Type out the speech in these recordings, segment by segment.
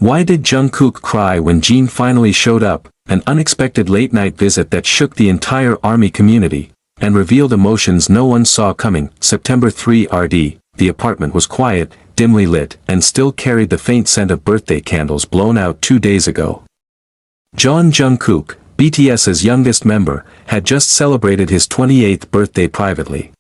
Why did Jungkook cry when Jin finally showed up, an unexpected late-night visit that shook the entire ARMY community, and revealed emotions no one saw coming? September 3 RD, the apartment was quiet, dimly lit, and still carried the faint scent of birthday candles blown out 2 days ago. Jungkook, BTS's youngest member, had just celebrated his 28th birthday privately.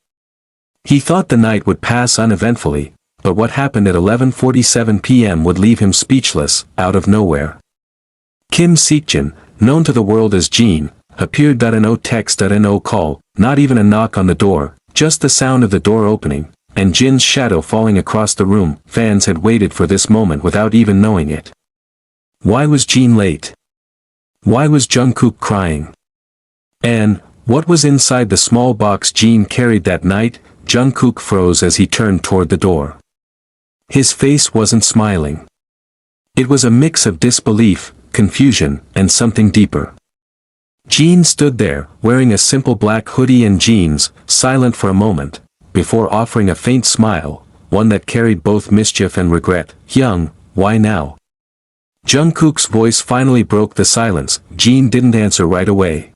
He thought the night would pass uneventfully, but what happened at 11:47 p.m. would leave him speechless, out of nowhere. Seokjin, known to the world as Jin, appeared. No text, no call, not even a knock on the door, just the sound of the door opening, and Jin's shadow falling across the room. Fans had waited for this moment without even knowing it. Why was Jin late? Why was Jungkook crying? And what was inside the small box Jin carried that night? Jungkook froze as he turned toward the door. His face wasn't smiling. It was a mix of disbelief, confusion, and something deeper. Jin stood there, wearing a simple black hoodie and jeans, silent for a moment, before offering a faint smile, one that carried both mischief and regret. Young, why now? Jungkook's voice finally broke the silence. Jin didn't answer right away.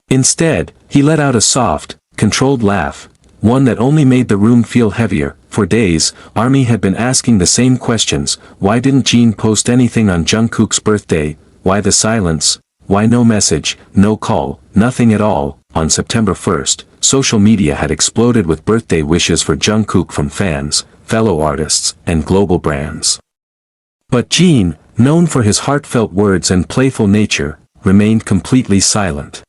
Instead, he let out a soft, controlled laugh, one that only made the room feel heavier. For days, ARMY had been asking the same questions. Why didn't Jin post anything on Jungkook's birthday? Why the silence? Why no message, no call, nothing at all? On September 1st, social media had exploded with birthday wishes for Jungkook from fans, fellow artists, and global brands. But Jin, known for his heartfelt words and playful nature, remained completely silent.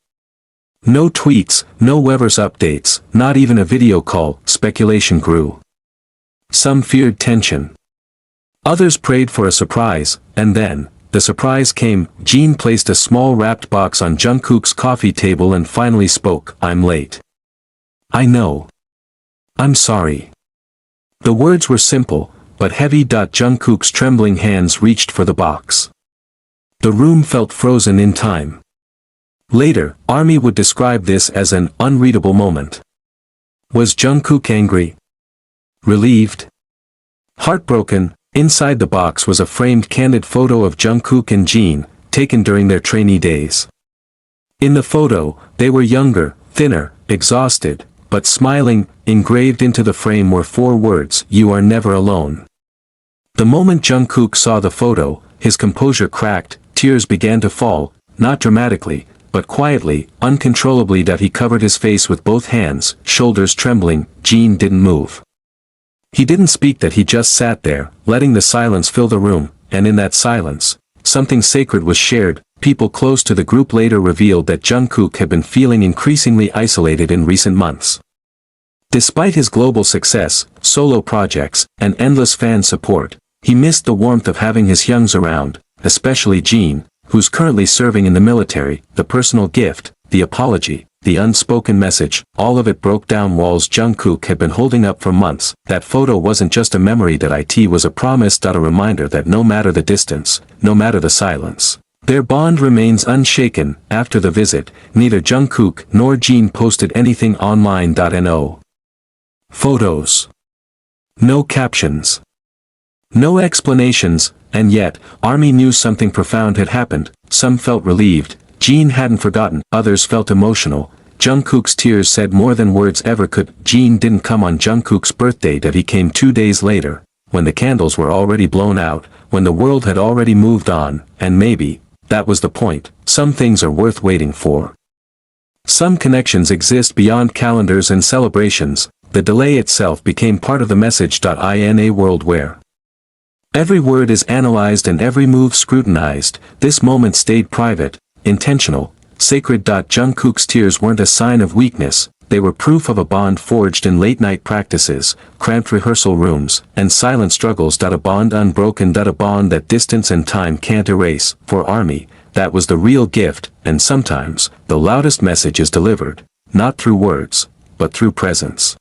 No tweets, no Weverse updates, not even a video call. Speculation grew. Some feared tension. Others prayed for a surprise, and then, the surprise came. Jin placed a small wrapped box on Jungkook's coffee table and finally spoke. I'm late. I know. I'm sorry. The words were simple, but heavy. Jungkook's trembling hands reached for the box. The room felt frozen in time. Later, ARMY would describe this as an unreadable moment. Was Jungkook angry? Relieved? Heartbroken? Inside the box was a framed candid photo of Jungkook and Jin, taken during their trainee days. In the photo, they were younger, thinner, exhausted, but smiling. Engraved into the frame were 4 words: "You are never alone." The moment Jungkook saw the photo, his composure cracked, tears began to fall, not dramatically, but quietly, uncontrollably. He covered his face with both hands, shoulders trembling. Jin didn't move. He didn't speak. He just sat there, letting the silence fill the room, and in that silence, something sacred was shared. People close to the group later revealed that Jungkook had been feeling increasingly isolated in recent months. Despite his global success, solo projects, and endless fan support, he missed the warmth of having his youngs around, especially Jin, who's currently serving in the military. The personal gift, the apology, the unspoken message, all of it broke down walls Jungkook had been holding up for months. That photo wasn't just a memory. It was a promise. A reminder that no matter the distance, no matter the silence, their bond remains unshaken. After the visit, neither Jungkook nor Jin posted anything online. No photos. No captions. No explanations. And yet, ARMY knew something profound had happened. Some felt relieved. Jin hadn't forgotten. Others felt emotional. Jungkook's tears said more than words ever could. Jin didn't come on Jungkook's birthday. He came 2 days later, when the candles were already blown out, when the world had already moved on, and maybe, that was the point. Some things are worth waiting for. Some connections exist beyond calendars and celebrations. The delay itself became part of the message. In a world where every word is analyzed and every move scrutinized, this moment stayed private, intentional, sacred. Jungkook's tears weren't a sign of weakness. They were proof of a bond forged in late-night practices, cramped rehearsal rooms, and silent struggles. A bond unbroken. A bond that distance and time can't erase. For ARMY, that was the real gift. And sometimes, the loudest message is delivered, not through words, but through presence.